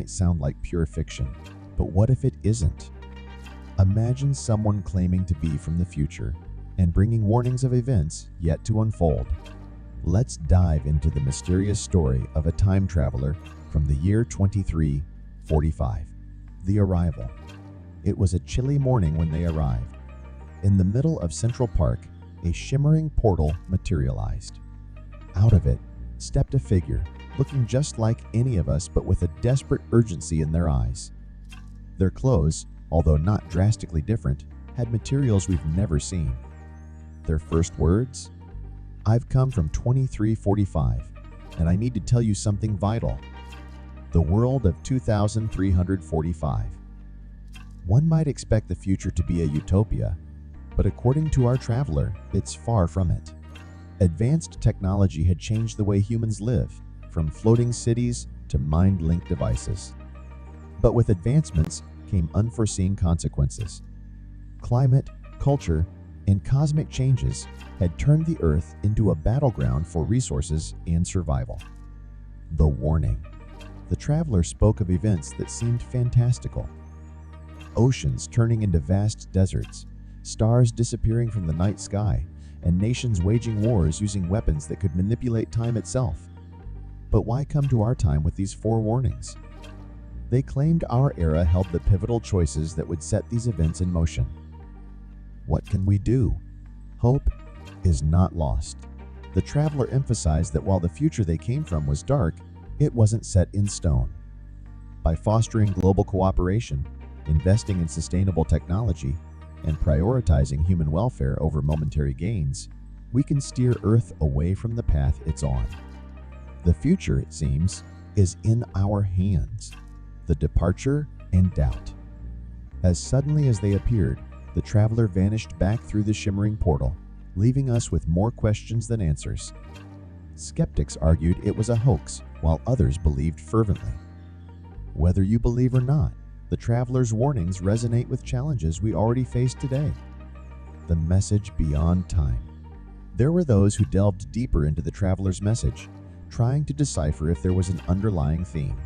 might sound like pure fiction, but what if it isn't? Imagine someone claiming to be from the future and bringing warnings of events yet to unfold. Let's dive into the mysterious story of a time traveler from the year 2345. The arrival. It was a chilly morning when they arrived. In the middle of Central Park, a shimmering portal materialized. Out of it stepped a figure, looking just like any of us but with a desperate urgency in their eyes. Their clothes, although not drastically different, had materials we've never seen. Their first words? "I've come from 2345, and I need to tell you something vital. The world of 2345. One might expect the future to be a utopia, but according to our traveler, it's far from it. Advanced technology had changed the way humans live, from floating cities to mind-linked devices. But with advancements came unforeseen consequences. Climate, culture, and cosmic changes had turned the Earth into a battleground for resources and survival. The warning. The traveler spoke of events that seemed fantastical. Oceans turning into vast deserts, stars disappearing from the night sky, and nations waging wars using weapons that could manipulate time itself. But why come to our time with these forewarnings? They claimed our era held the pivotal choices that would set these events in motion. What can we do? Hope is not lost. The traveler emphasized that while the future they came from was dark, it wasn't set in stone. By fostering global cooperation, investing in sustainable technology, and prioritizing human welfare over momentary gains, we can steer Earth away from the path it's on. The future, it seems, is in our hands. The departure and doubt. As suddenly as they appeared, the traveler vanished back through the shimmering portal, leaving us with more questions than answers. Skeptics argued it was a hoax, while others believed fervently. Whether you believe or not, the traveler's warnings resonate with challenges we already face today. The message beyond time. There were those who delved deeper into the traveler's message, trying to decipher if there was an underlying theme.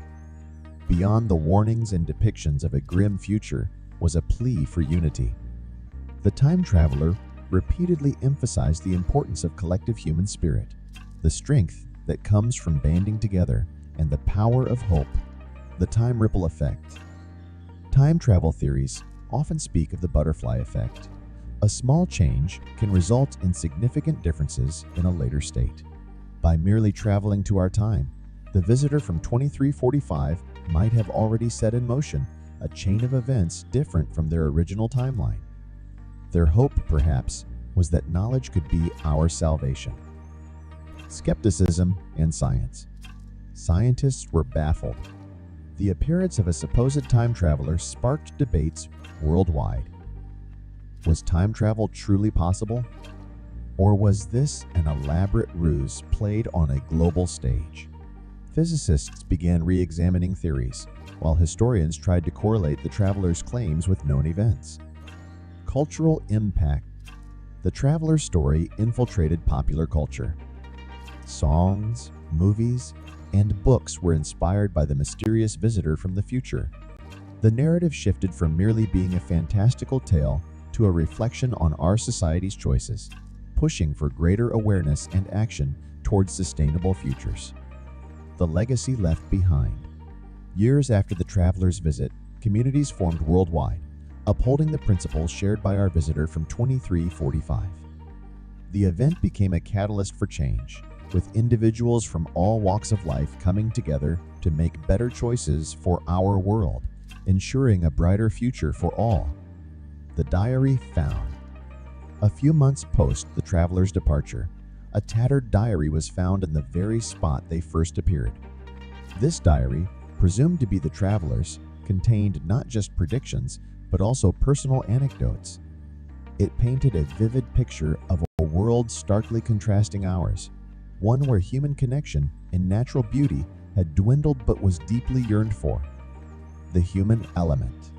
Beyond the warnings and depictions of a grim future was a plea for unity. The time traveler repeatedly emphasized the importance of collective human spirit, the strength that comes from banding together, and the power of hope. The time ripple effect. Time travel theories often speak of the butterfly effect. A small change can result in significant differences in a later state. By merely traveling to our time, the visitor from 2345 might have already set in motion a chain of events different from their original timeline. Their hope, perhaps, was that knowledge could be our salvation. Skepticism and science. Scientists were baffled. The appearance of a supposed time traveler sparked debates worldwide. Was time travel truly possible? Or was this an elaborate ruse played on a global stage? Physicists began re-examining theories, while historians tried to correlate the traveler's claims with known events. Cultural impact. The traveler's story infiltrated popular culture. Songs, movies, and books were inspired by the mysterious visitor from the future. The narrative shifted from merely being a fantastical tale to a reflection on our society's choices, pushing for greater awareness and action towards sustainable futures. The legacy left behind. Years after the traveler's visit, communities formed worldwide, upholding the principles shared by our visitor from 2345. The event became a catalyst for change, with individuals from all walks of life coming together to make better choices for our world, ensuring a brighter future for all. The diary found. A few months post the traveler's departure, a tattered diary was found in the very spot they first appeared. This diary, presumed to be the traveler's, contained not just predictions, but also personal anecdotes. It painted a vivid picture of a world starkly contrasting ours, one where human connection and natural beauty had dwindled but was deeply yearned for. The human element.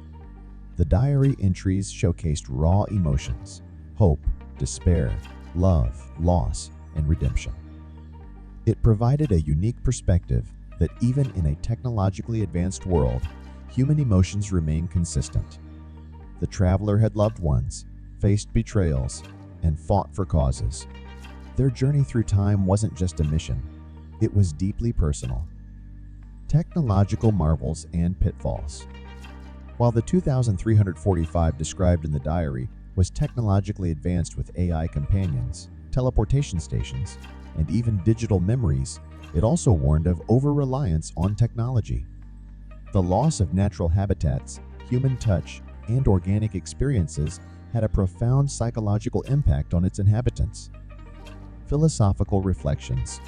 The diary entries showcased raw emotions: hope, despair, love, loss, and redemption. It provided a unique perspective that even in a technologically advanced world, human emotions remain consistent. The traveler had loved ones, faced betrayals, and fought for causes. Their journey through time wasn't just a mission, it was deeply personal. Technological marvels and pitfalls. While the 2345 described in the diary was technologically advanced with AI companions, teleportation stations, and even digital memories, it also warned of over-reliance on technology. The loss of natural habitats, human touch, and organic experiences had a profound psychological impact on its inhabitants. Philosophical reflections.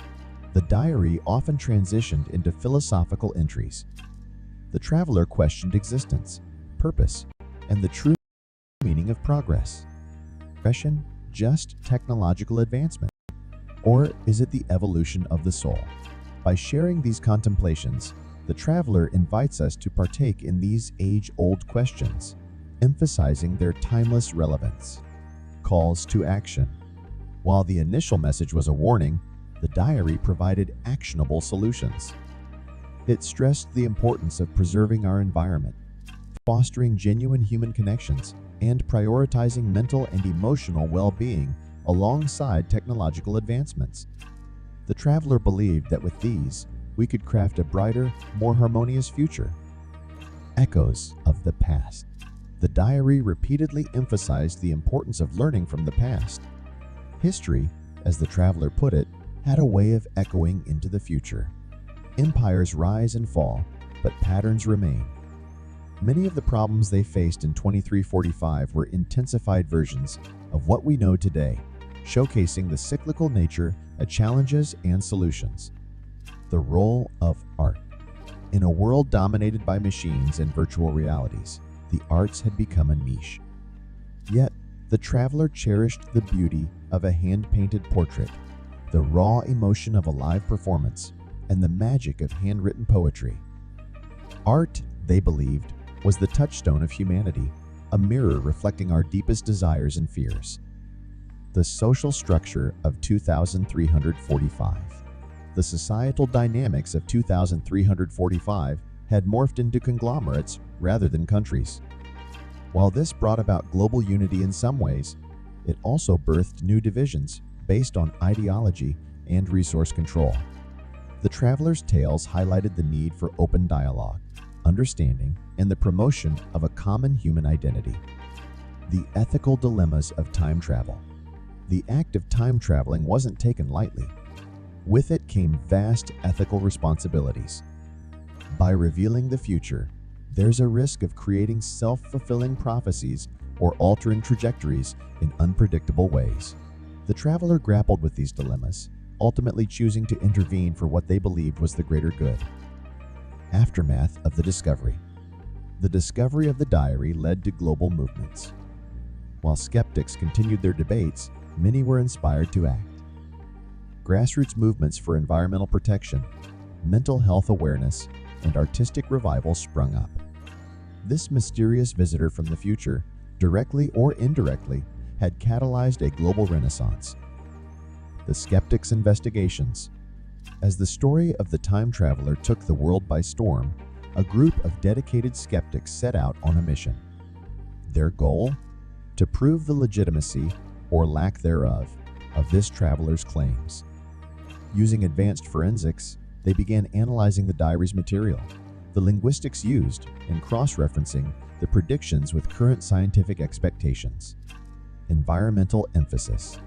The diary often transitioned into philosophical entries. The traveler questioned existence, purpose, and the true meaning of progress. Progression, just technological advancement? Or is it the evolution of the soul? By sharing these contemplations, the traveler invites us to partake in these age-old questions, emphasizing their timeless relevance. Calls to action. While the initial message was a warning, the diary provided actionable solutions. It stressed the importance of preserving our environment, fostering genuine human connections, and prioritizing mental and emotional well-being alongside technological advancements. The traveler believed that with these, we could craft a brighter, more harmonious future. Echoes of the past. The diary repeatedly emphasized the importance of learning from the past. History, as the traveler put it, had a way of echoing into the future. Empires rise and fall, but patterns remain. Many of the problems they faced in 2345 were intensified versions of what we know today, showcasing the cyclical nature of challenges and solutions. The role of art. In a world dominated by machines and virtual realities, the arts had become a niche. Yet, the traveler cherished the beauty of a hand-painted portrait, the raw emotion of a live performance, and the magic of handwritten poetry. Art, they believed, was the touchstone of humanity, a mirror reflecting our deepest desires and fears. The social structure of 2345. The societal dynamics of 2345 had morphed into conglomerates rather than countries. While this brought about global unity in some ways, it also birthed new divisions based on ideology and resource control. The traveler's tales highlighted the need for open dialogue, understanding, and the promotion of a common human identity. The ethical dilemmas of time travel. The act of time traveling wasn't taken lightly. With it came vast ethical responsibilities. By revealing the future, there's a risk of creating self-fulfilling prophecies or altering trajectories in unpredictable ways. The traveler grappled with these dilemmas, ultimately choosing to intervene for what they believed was the greater good. Aftermath of the discovery. The discovery of the diary led to global movements. While skeptics continued their debates, many were inspired to act. Grassroots movements for environmental protection, mental health awareness, and artistic revival sprung up. This mysterious visitor from the future, directly or indirectly, had catalyzed a global renaissance. The skeptics' investigations. As the story of the time traveler took the world by storm, a group of dedicated skeptics set out on a mission. Their goal? To prove the legitimacy, or lack thereof, of this traveler's claims. Using advanced forensics, they began analyzing the diary's material, the linguistics used, and cross-referencing the predictions with current scientific expectations. Environmental emphasis.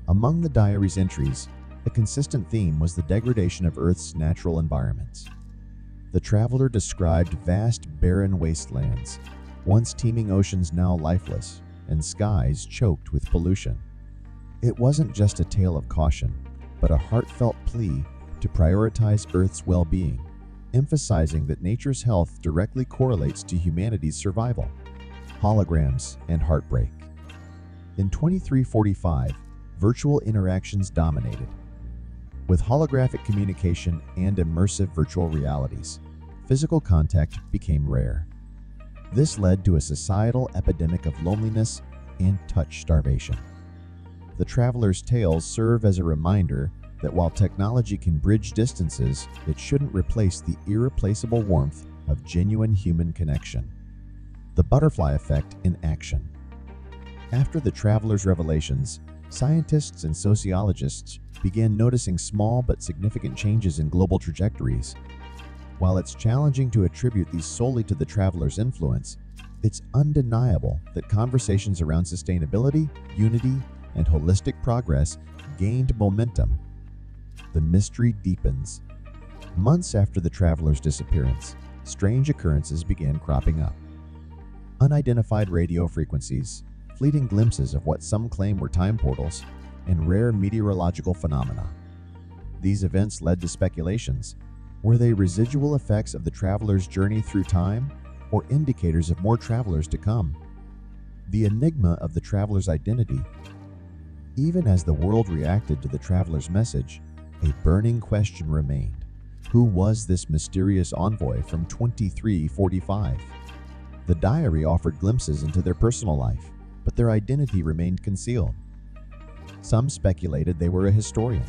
Among the diary's entries, a consistent theme was the degradation of Earth's natural environments. The traveler described vast, barren wastelands, once teeming oceans now lifeless, and skies choked with pollution. It wasn't just a tale of caution, but a heartfelt plea to prioritize Earth's well-being, emphasizing that nature's health directly correlates to humanity's survival. Holograms and heartbreak. In 2345, virtual interactions dominated. With holographic communication and immersive virtual realities, physical contact became rare. This led to a societal epidemic of loneliness and touch starvation. The traveler's tales serve as a reminder that while technology can bridge distances, it shouldn't replace the irreplaceable warmth of genuine human connection. The butterfly effect in action. After the traveler's revelations, scientists and sociologists began noticing small but significant changes in global trajectories. While it's challenging to attribute these solely to the traveler's influence, it's undeniable that conversations around sustainability, unity, and holistic progress gained momentum. The mystery deepens. Months after the traveler's disappearance, strange occurrences began cropping up. Unidentified radio frequencies, fleeting glimpses of what some claim were time portals, and rare meteorological phenomena. These events led to speculations. Were they residual effects of the traveler's journey through time, or indicators of more travelers to come? The enigma of the traveler's identity. Even as the world reacted to the traveler's message, a burning question remained. Who was this mysterious envoy from 2345? The diary offered glimpses into their personal life, but their identity remained concealed. Some speculated they were a historian.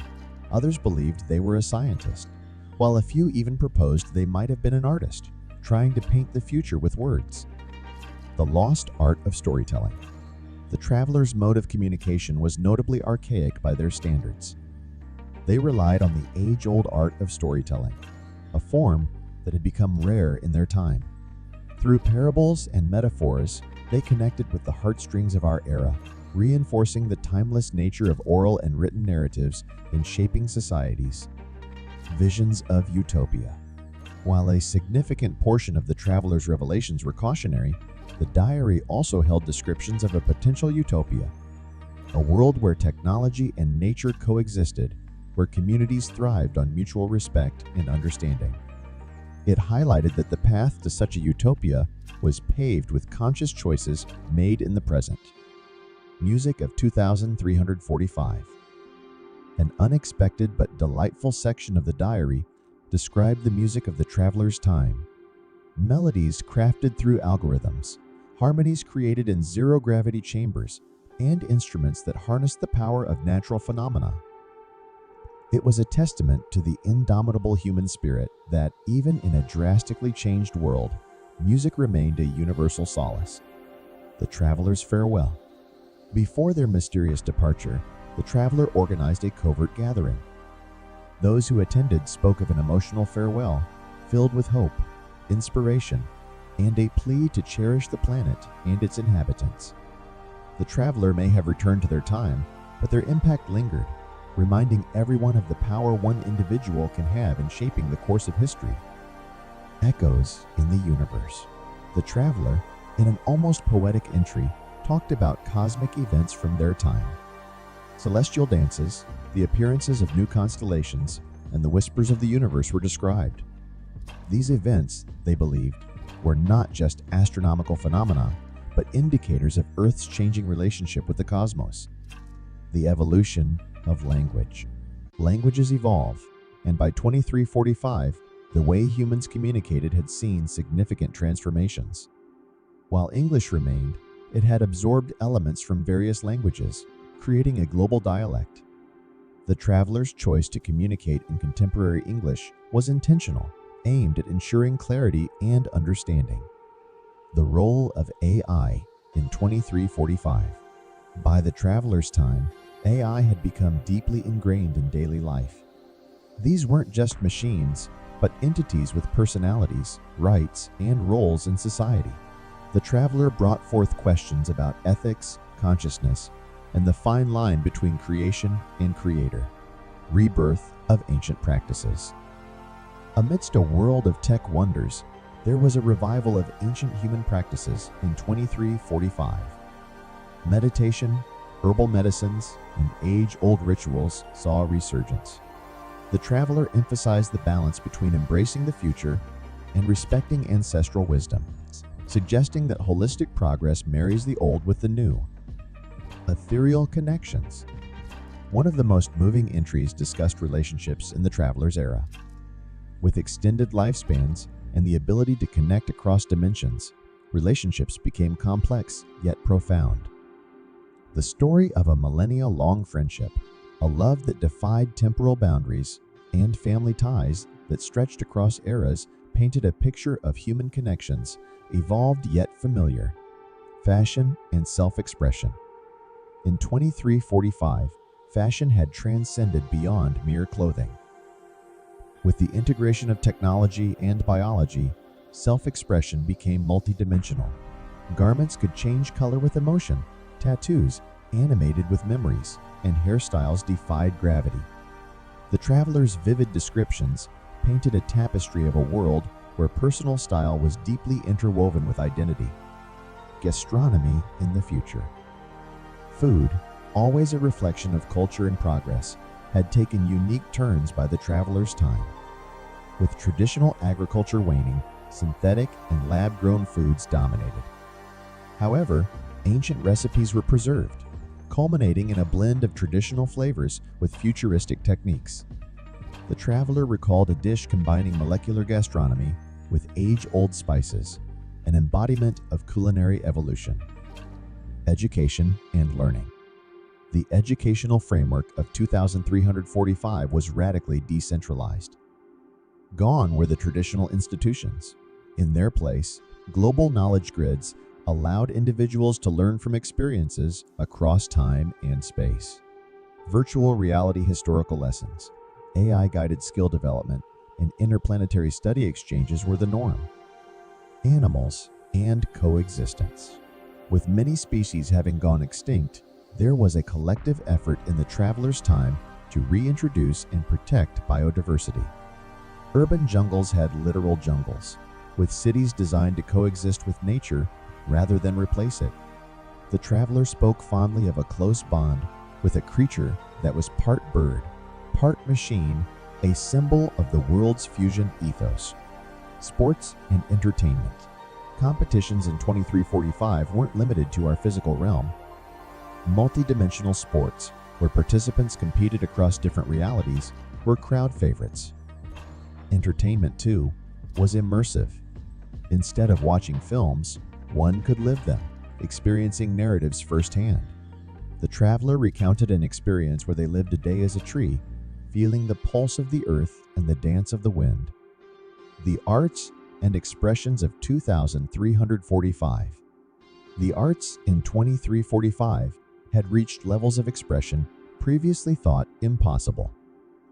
Others believed they were a scientist, while a few even proposed they might have been an artist, trying to paint the future with words. The lost art of storytelling. The traveler's mode of communication was notably archaic by their standards. They relied on the age-old art of storytelling, a form that had become rare in their time. Through parables and metaphors, they connected with the heartstrings of our era, reinforcing the timeless nature of oral and written narratives in shaping societies. Visions of utopia. While a significant portion of the traveler's revelations were cautionary, the diary also held descriptions of a potential utopia, a world where technology and nature coexisted, where communities thrived on mutual respect and understanding. It highlighted that the path to such a utopia was paved with conscious choices made in the present. Music of 2345. An unexpected but delightful section of the diary described the music of the traveler's time. Melodies crafted through algorithms, harmonies created in zero-gravity chambers, and instruments that harnessed the power of natural phenomena. It was a testament to the indomitable human spirit that, even in a drastically changed world, music remained a universal solace. The traveler's farewell. Before their mysterious departure, the traveler organized a covert gathering. Those who attended spoke of an emotional farewell, filled with hope, inspiration, and a plea to cherish the planet and its inhabitants. The traveler may have returned to their time, but their impact lingered, reminding everyone of the power one individual can have in shaping the course of history. Echoes in the universe. The traveler, in an almost poetic entry, talked about cosmic events from their time. Celestial dances, the appearances of new constellations, and the whispers of the universe were described. These events, they believed, were not just astronomical phenomena, but indicators of Earth's changing relationship with the cosmos. The evolution of language. Languages evolve, and by 2345, the way humans communicated had seen significant transformations. While English remained, it had absorbed elements from various languages, creating a global dialect. The traveler's choice to communicate in contemporary English was intentional, aimed at ensuring clarity and understanding. The role of AI in 2345. By the traveler's time, AI had become deeply ingrained in daily life. These weren't just machines, but entities with personalities, rights, and roles in society. The traveler brought forth questions about ethics, consciousness, and the fine line between creation and creator. Rebirth of ancient practices. Amidst a world of tech wonders, there was a revival of ancient human practices in 2345. Meditation, herbal medicines, and age-old rituals saw a resurgence. The traveler emphasized the balance between embracing the future and respecting ancestral wisdom, suggesting that holistic progress marries the old with the new. Ethereal connections. One of the most moving entries discussed relationships in the traveler's era. With extended lifespans and the ability to connect across dimensions, relationships became complex yet profound. The story of a millennia-long friendship, A love that defied temporal boundaries and family ties that stretched across eras painted a picture of human connections, evolved yet familiar, fashion and self-expression. In 2345, fashion had transcended beyond mere clothing. With the integration of technology and biology, self-expression became multidimensional. Garments could change color with emotion, tattoos animated with memories, and hairstyles defied gravity. The traveler's vivid descriptions painted a tapestry of a world where personal style was deeply interwoven with identity. Gastronomy in the future. Food, always a reflection of culture and progress, had taken unique turns by the traveler's time. With traditional agriculture waning, synthetic and lab-grown foods dominated. However, ancient recipes were preserved, culminating in a blend of traditional flavors with futuristic techniques. The traveler recalled a dish combining molecular gastronomy with age-old spices, an embodiment of culinary evolution. Education and learning. The educational framework of 2345 was radically decentralized. Gone were the traditional institutions. In their place, global knowledge grids allowed individuals to learn from experiences across time and space. Virtual reality historical lessons, AI-guided skill development, and interplanetary study exchanges were the norm. Animals and coexistence. With many species having gone extinct, there was a collective effort in the traveler's time to reintroduce and protect biodiversity. Urban jungles had literal jungles, with cities designed to coexist with nature rather than replace it. The traveler spoke fondly of a close bond with a creature that was part bird, part machine, a symbol of the world's fusion ethos. Sports and entertainment. Competitions in 2345 weren't limited to our physical realm. Multidimensional sports, where participants competed across different realities, were crowd favorites. Entertainment, too, was immersive. Instead of watching films, one could live them, experiencing narratives firsthand. The traveler recounted an experience where they lived a day as a tree, feeling the pulse of the earth and the dance of the wind. The arts and expressions of 2345. The arts in 2345 had reached levels of expression previously thought impossible.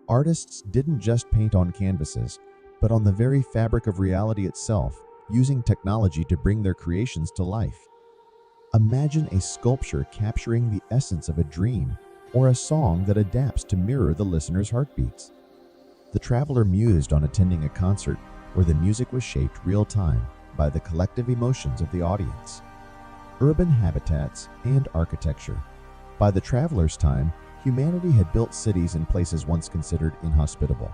Artists didn't just paint on canvases, but on the very fabric of reality itself, using technology to bring their creations to life. Imagine a sculpture capturing the essence of a dream, or a song that adapts to mirror the listener's heartbeats. The traveler mused on attending a concert where the music was shaped real-time by the collective emotions of the audience. Urban habitats and architecture. By the traveler's time, humanity had built cities in places once considered inhospitable.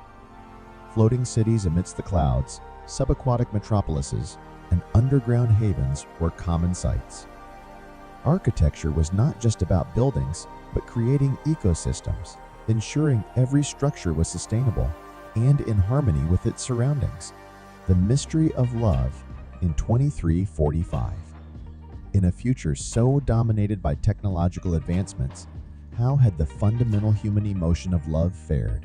Floating cities amidst the clouds, subaquatic metropolises, and underground havens were common sights. Architecture was not just about buildings, but creating ecosystems, ensuring every structure was sustainable and in harmony with its surroundings. The mystery of love in 2345. In a future so dominated by technological advancements, how had the fundamental human emotion of love fared?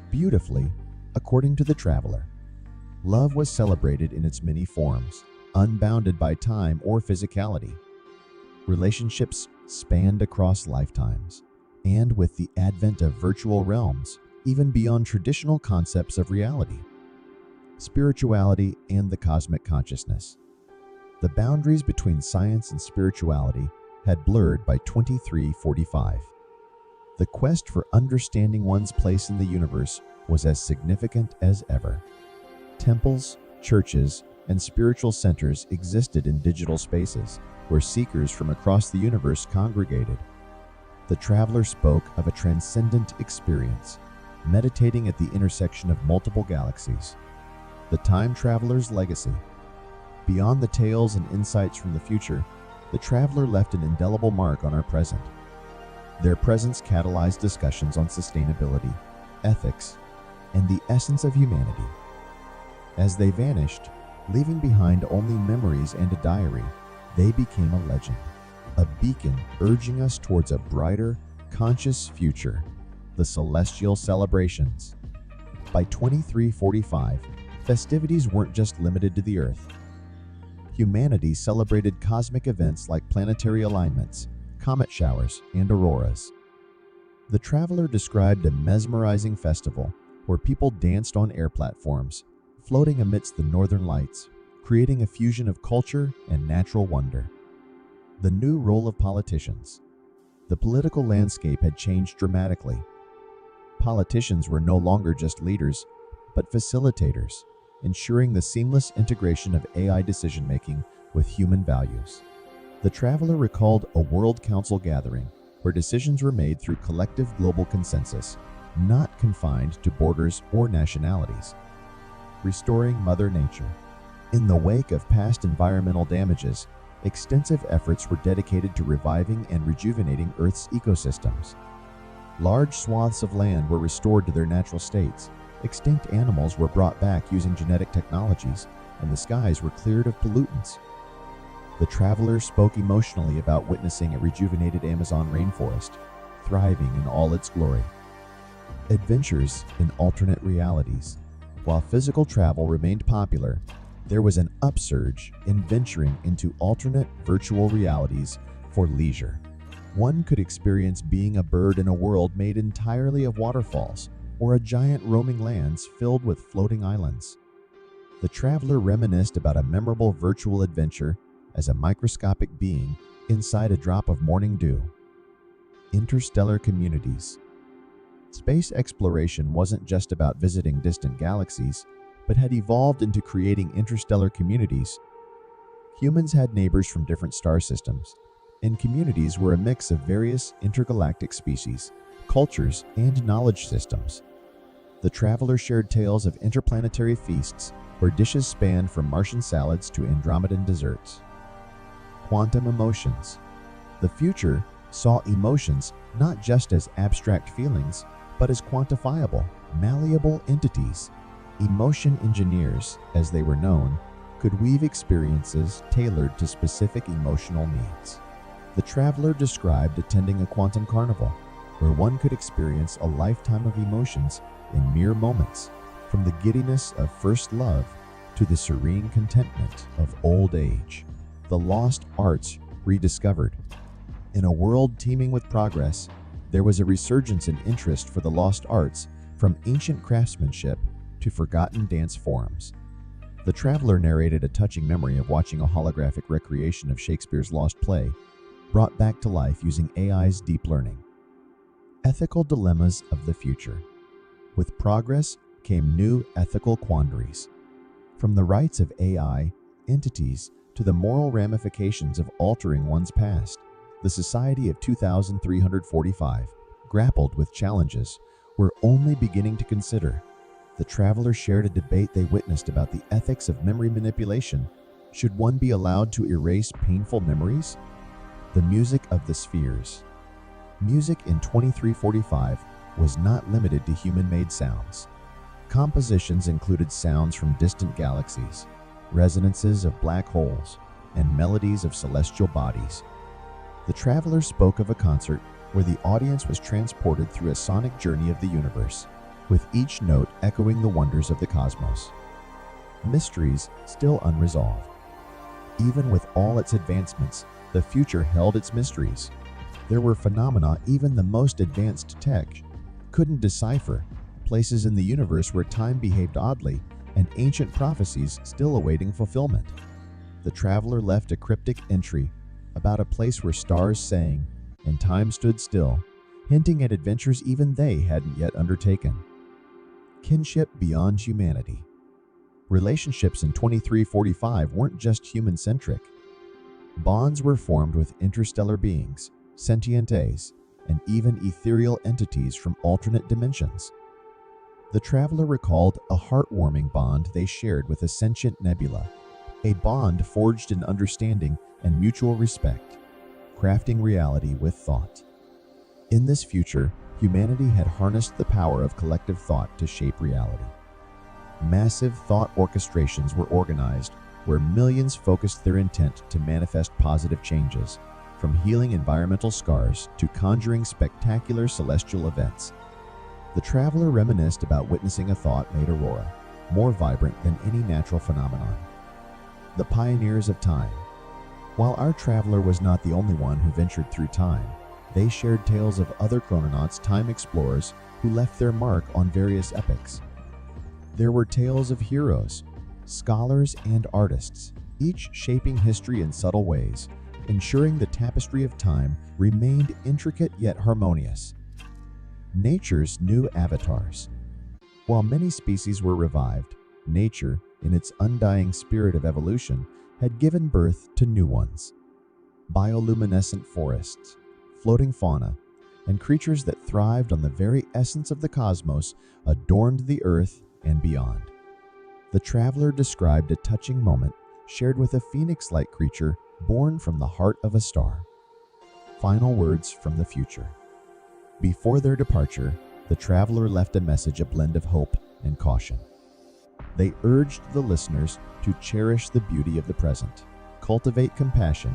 Beautifully, according to the traveler. Love was celebrated in its many forms, unbounded by time or physicality. Relationships spanned across lifetimes, and with the advent of virtual realms, even beyond traditional concepts of reality. Spirituality and the cosmic consciousness. The boundaries between science and spirituality had blurred by 2345. The quest for understanding one's place in the universe was as significant as ever. Temples, churches, and spiritual centers existed in digital spaces where seekers from across the universe congregated. The traveler spoke of a transcendent experience, meditating at the intersection of multiple galaxies. The time traveler's legacy. Beyond the tales and insights from the future, the traveler left an indelible mark on our present. Their presence catalyzed discussions on sustainability, ethics, and the essence of humanity. As they vanished, leaving behind only memories and a diary, they became a legend, a beacon urging us towards a brighter, conscious future. the celestial celebrations. By 2345, festivities weren't just limited to the Earth. Humanity celebrated cosmic events like planetary alignments, comet showers, and auroras. The traveler described a mesmerizing festival where people danced on air platforms, floating amidst the northern lights, creating a fusion of culture and natural wonder. The new role of politicians. The political landscape had changed dramatically. Politicians were no longer just leaders, but facilitators, ensuring the seamless integration of AI decision-making with human values. The traveler recalled a World Council gathering where decisions were made through collective global consensus, not confined to borders or nationalities. Restoring Mother Nature. In the wake of past environmental damages, extensive efforts were dedicated to reviving and rejuvenating Earth's ecosystems. Large swaths of land were restored to their natural states, extinct animals were brought back using genetic technologies, and the skies were cleared of pollutants. The traveler spoke emotionally about witnessing a rejuvenated Amazon rainforest, thriving in all its glory. Adventures in alternate realities. While physical travel remained popular, there was an upsurge in venturing into alternate virtual realities for leisure. One could experience being a bird in a world made entirely of waterfalls, or a giant roaming lands filled with floating islands. The traveler reminisced about a memorable virtual adventure as a microscopic being inside a drop of morning dew. Interstellar communities. Space exploration wasn't just about visiting distant galaxies, but had evolved into creating interstellar communities. Humans had neighbors from different star systems, and communities were a mix of various intergalactic species, cultures, and knowledge systems. The traveler shared tales of interplanetary feasts where dishes spanned from Martian salads to Andromedan desserts. Quantum emotions. The future saw emotions not just as abstract feelings, but as quantifiable, malleable entities. Emotion engineers, as they were known, could weave experiences tailored to specific emotional needs. The traveler described attending a quantum carnival, where one could experience a lifetime of emotions in mere moments, from the giddiness of first love to the serene contentment of old age. The lost arts rediscovered. In a world teeming with progress, there was a resurgence in interest for the lost arts, from ancient craftsmanship to forgotten dance forms. The traveler narrated a touching memory of watching a holographic recreation of Shakespeare's lost play, brought back to life using AI's deep learning. Ethical dilemmas of the future. With progress came new ethical quandaries. From the rights of AI entities to the moral ramifications of altering one's past, the Society of 2345 grappled with challenges we're only beginning to consider. The traveler shared a debate they witnessed about the ethics of memory manipulation. Should one be allowed to erase painful memories? The music of the spheres. Music in 2345 was not limited to human-made sounds. Compositions included sounds from distant galaxies, resonances of black holes, and melodies of celestial bodies. The traveler spoke of a concert where the audience was transported through a sonic journey of the universe, with each note echoing the wonders of the cosmos. Mysteries still unresolved. Even with all its advancements, the future held its mysteries. There were phenomena even the most advanced tech couldn't decipher, places in the universe where time behaved oddly, and ancient prophecies still awaiting fulfillment. The traveler left a cryptic entry about a place where stars sang and time stood still, hinting at adventures even they hadn't yet undertaken. Kinship beyond humanity. Relationships in 2345 weren't just human-centric. Bonds were formed with interstellar beings, sentient A's, and even ethereal entities from alternate dimensions. The traveler recalled a heartwarming bond they shared with a sentient nebula, a bond forged in understanding and mutual respect, crafting reality with thought. In this future, humanity had harnessed the power of collective thought to shape reality. Massive thought orchestrations were organized where millions focused their intent to manifest positive changes, from healing environmental scars to conjuring spectacular celestial events. The traveler reminisced about witnessing a thought-made aurora, more vibrant than any natural phenomenon. The pioneers of time. While our traveler was not the only one who ventured through time, they shared tales of other chrononauts, time explorers, who left their mark on various epochs. There were tales of heroes, scholars, and artists, each shaping history in subtle ways, ensuring the tapestry of time remained intricate yet harmonious. Nature's new avatars. While many species were revived, nature, in its undying spirit of evolution, had given birth to new ones. Bioluminescent forests, floating fauna, and creatures that thrived on the very essence of the cosmos adorned the earth and beyond. The traveler described a touching moment shared with a phoenix-like creature born from the heart of a star. Final words from the future. Before their departure, the traveler left a message, a blend of hope and caution. They urged the listeners to cherish the beauty of the present, cultivate compassion,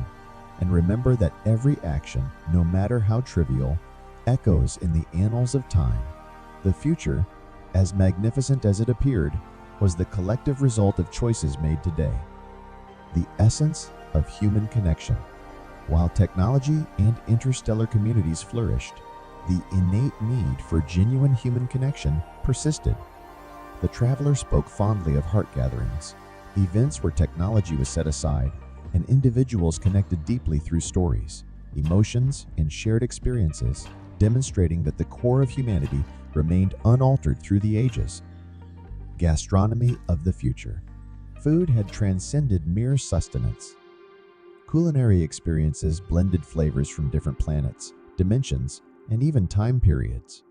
and remember that every action, no matter how trivial, echoes in the annals of time. The future, as magnificent as it appeared, was the collective result of choices made today. The essence of human connection. While technology and interstellar communities flourished, the innate need for genuine human connection persisted. The traveler spoke fondly of heart gatherings, events where technology was set aside and individuals connected deeply through stories, emotions, and shared experiences, demonstrating that the core of humanity remained unaltered through the ages. Gastronomy of the future. Food had transcended mere sustenance. Culinary experiences blended flavors from different planets, dimensions, and even time periods.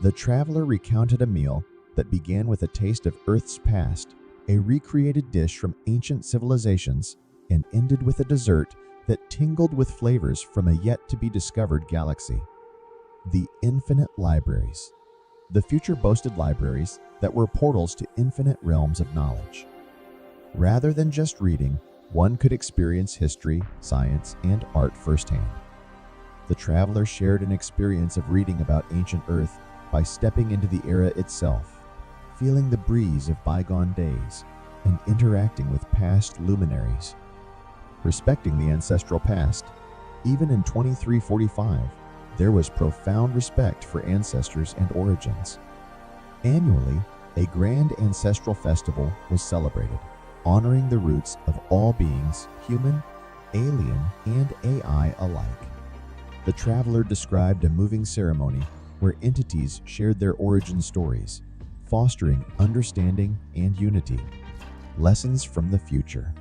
The traveler recounted a meal that began with a taste of Earth's past, a recreated dish from ancient civilizations, and ended with a dessert that tingled with flavors from a yet-to-be-discovered galaxy. The infinite libraries. The future boasted libraries that were portals to infinite realms of knowledge. Rather than just reading, one could experience history, science, and art firsthand. The traveler shared an experience of reading about ancient Earth by stepping into the era itself, feeling the breeze of bygone days, and interacting with past luminaries. Respecting the ancestral past, even in 2345, there was profound respect for ancestors and origins. Annually, a grand ancestral festival was celebrated, honoring the roots of all beings, human, alien, and AI alike. The traveler described a moving ceremony where entities shared their origin stories, fostering understanding and unity. Lessons from the future.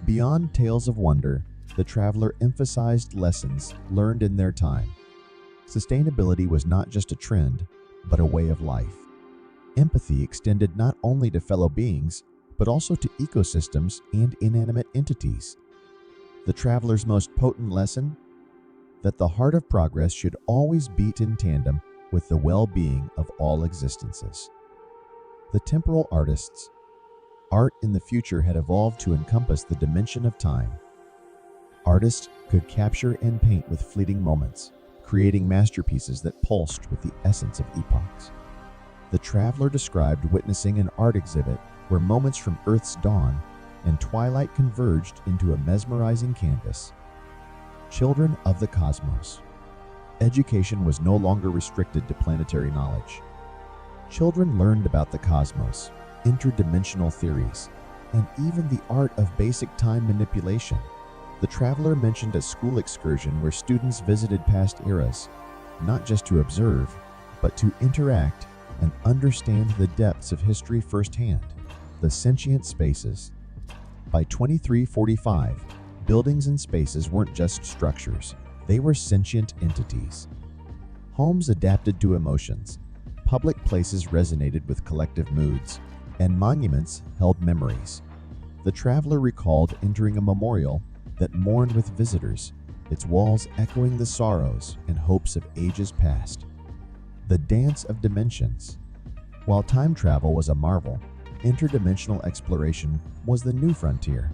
Beyond tales of wonder, the traveler emphasized lessons learned in their time. Sustainability was not just a trend, but a way of life. Empathy extended not only to fellow beings, but also to ecosystems and inanimate entities. The traveler's most potent lesson? That the heart of progress should always beat in tandem with the well-being of all existences. The temporal artists. Art in the future had evolved to encompass the dimension of time. Artists could capture and paint with fleeting moments, creating masterpieces that pulsed with the essence of epochs. The traveler described witnessing an art exhibit where moments from Earth's dawn and twilight converged into a mesmerizing canvas. Children of the cosmos. Education was no longer restricted to planetary knowledge. Children learned about the cosmos, interdimensional theories, and even the art of basic time manipulation. The traveler mentioned a school excursion where students visited past eras, not just to observe, but to interact and understand the depths of history firsthand. The sentient spaces. By 2345, buildings and spaces weren't just structures, they were sentient entities. Homes adapted to emotions, public places resonated with collective moods, and monuments held memories. The traveler recalled entering a memorial that mourned with visitors, its walls echoing the sorrows and hopes of ages past. The dance of dimensions. While time travel was a marvel, interdimensional exploration was the new frontier.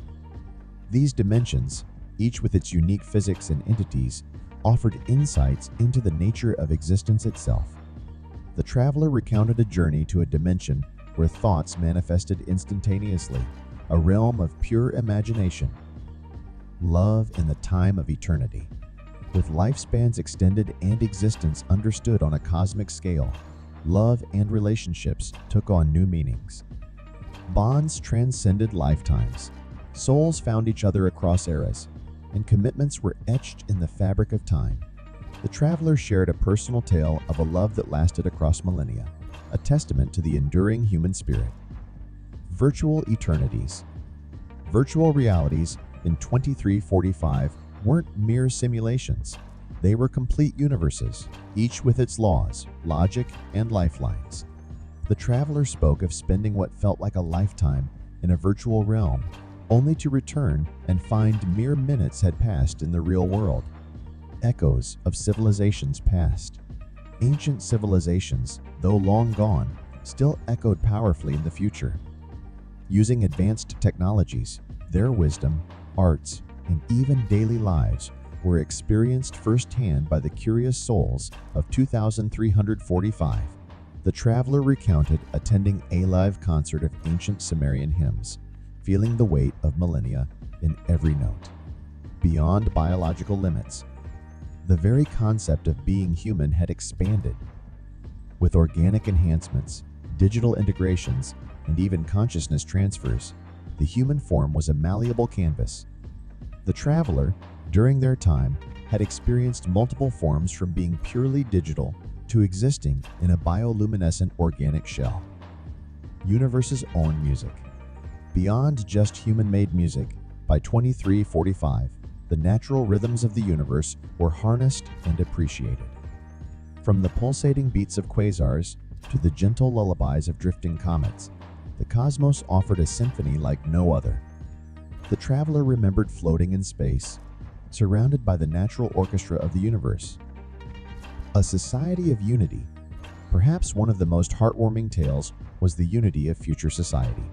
These dimensions, each with its unique physics and entities, offered insights into the nature of existence itself. The traveler recounted a journey to a dimension where thoughts manifested instantaneously, a realm of pure imagination. Love in the time of eternity. With lifespans extended and existence understood on a cosmic scale, love and relationships took on new meanings. Bonds transcended lifetimes. Souls found each other across eras, and commitments were etched in the fabric of time. The traveler shared a personal tale of a love that lasted across millennia, a testament to the enduring human spirit. Virtual eternities. Virtual realities in 2345 weren't mere simulations. They were complete universes, each with its laws, logic, and lifelines. The traveler spoke of spending what felt like a lifetime in a virtual realm, only to return and find mere minutes had passed in the real world. Echoes of civilizations past. Ancient civilizations, though long gone, still echoed powerfully in the future. Using advanced technologies, their wisdom, arts, and even daily lives were experienced firsthand by the curious souls of 2345. The traveler recounted attending a live concert of ancient Sumerian hymns, feeling the weight of millennia in every note. Beyond biological limits, the very concept of being human had expanded. With organic enhancements, digital integrations, and even consciousness transfers, the human form was a malleable canvas. The traveler, during their time, had experienced multiple forms from being purely digital to existing in a bioluminescent organic shell. Universe's own music. Beyond just human-made music, by 2345, the natural rhythms of the universe were harnessed and appreciated. From the pulsating beats of quasars to the gentle lullabies of drifting comets, the cosmos offered a symphony like no other. The traveler remembered floating in space, surrounded by the natural orchestra of the universe. A society of unity. Perhaps one of the most heartwarming tales was the unity of future society.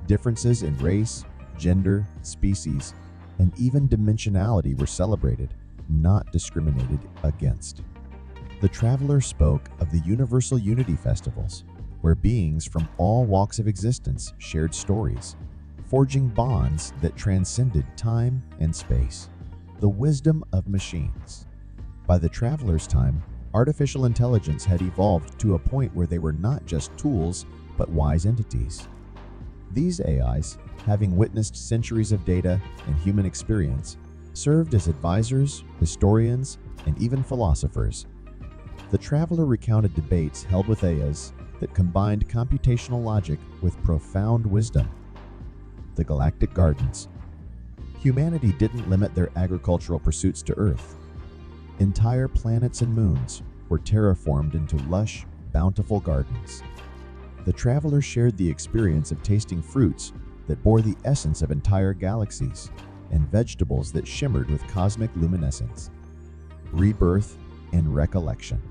Differences in race, gender, species, and even dimensionality were celebrated, not discriminated against. The traveler spoke of the Universal Unity Festivals, where beings from all walks of existence shared stories, forging bonds that transcended time and space. The wisdom of machines. By the traveler's time, artificial intelligence had evolved to a point where they were not just tools, but wise entities. These AIs, having witnessed centuries of data and human experience, served as advisors, historians, and even philosophers. The traveler recounted debates held with AIs that combined computational logic with profound wisdom. The galactic gardens. Humanity didn't limit their agricultural pursuits to Earth. Entire planets and moons were terraformed into lush, bountiful gardens. The traveler shared the experience of tasting fruits that bore the essence of entire galaxies and vegetables that shimmered with cosmic luminescence. Rebirth and recollection.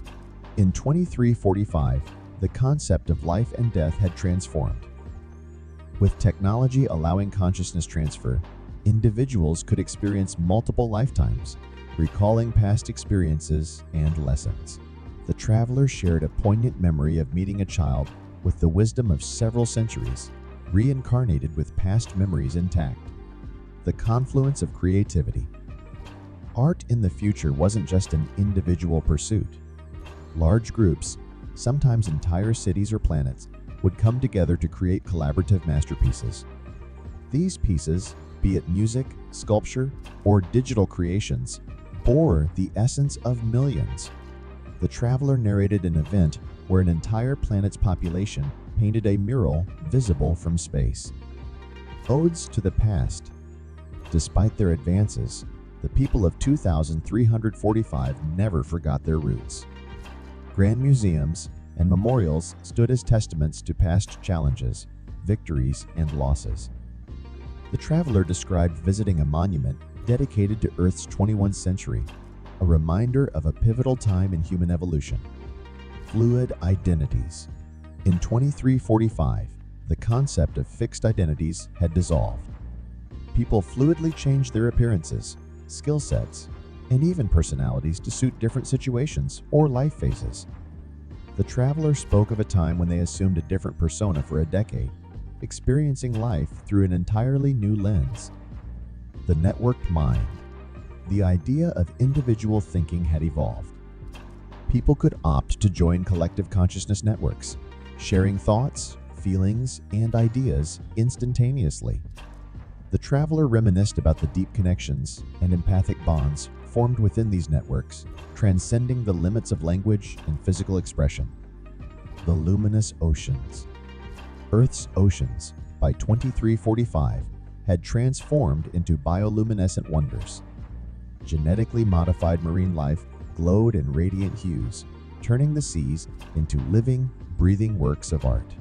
In 2345, the concept of life and death had transformed. With technology allowing consciousness transfer, individuals could experience multiple lifetimes, recalling past experiences and lessons. The traveler shared a poignant memory of meeting a child with the wisdom of several centuries, reincarnated with past memories intact. The confluence of creativity. Art in the future wasn't just an individual pursuit. Large groups, sometimes entire cities or planets, would come together to create collaborative masterpieces. These pieces, be it music, sculpture, or digital creations, bore the essence of millions. The traveler narrated an event where an entire planet's population painted a mural visible from space. Odes to the past. Despite their advances, the people of 2345 never forgot their roots. Grand museums and memorials stood as testaments to past challenges, victories, and losses. The traveler described visiting a monument dedicated to Earth's 21st century, a reminder of a pivotal time in human evolution. Fluid identities. In 2345, the concept of fixed identities had dissolved. People fluidly changed their appearances, skill sets, and even personalities to suit different situations or life phases. The traveler spoke of a time when they assumed a different persona for a decade, experiencing life through an entirely new lens. The networked mind. The idea of individual thinking had evolved. People could opt to join collective consciousness networks, sharing thoughts, feelings, and ideas instantaneously. The traveler reminisced about the deep connections and empathic bonds formed within these networks, transcending the limits of language and physical expression. The luminous oceans. Earth's oceans, by 2345, had transformed into bioluminescent wonders. Genetically modified marine life glowed in radiant hues, turning the seas into living, breathing works of art.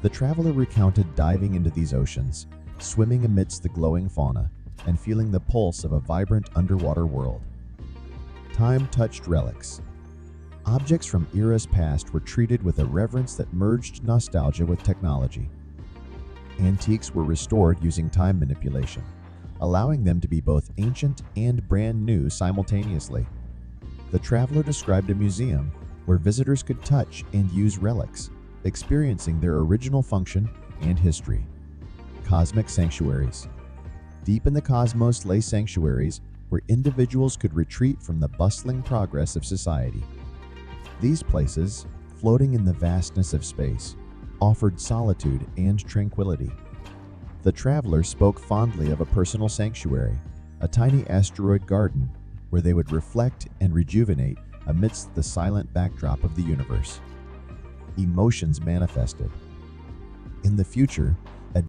The traveler recounted diving into these oceans, swimming amidst the glowing fauna, and feeling the pulse of a vibrant underwater world. Time-touched relics. Objects from eras past were treated with a reverence that merged nostalgia with technology. Antiques were restored using time manipulation, allowing them to be both ancient and brand new simultaneously. The traveler described a museum where visitors could touch and use relics, experiencing their original function and history. Cosmic sanctuaries. Deep in the cosmos lay sanctuaries where individuals could retreat from the bustling progress of society. These places, floating in the vastness of space, offered solitude and tranquility. The traveler spoke fondly of a personal sanctuary, a tiny asteroid garden where they would reflect and rejuvenate amidst the silent backdrop of the universe. Emotions manifested. In the future,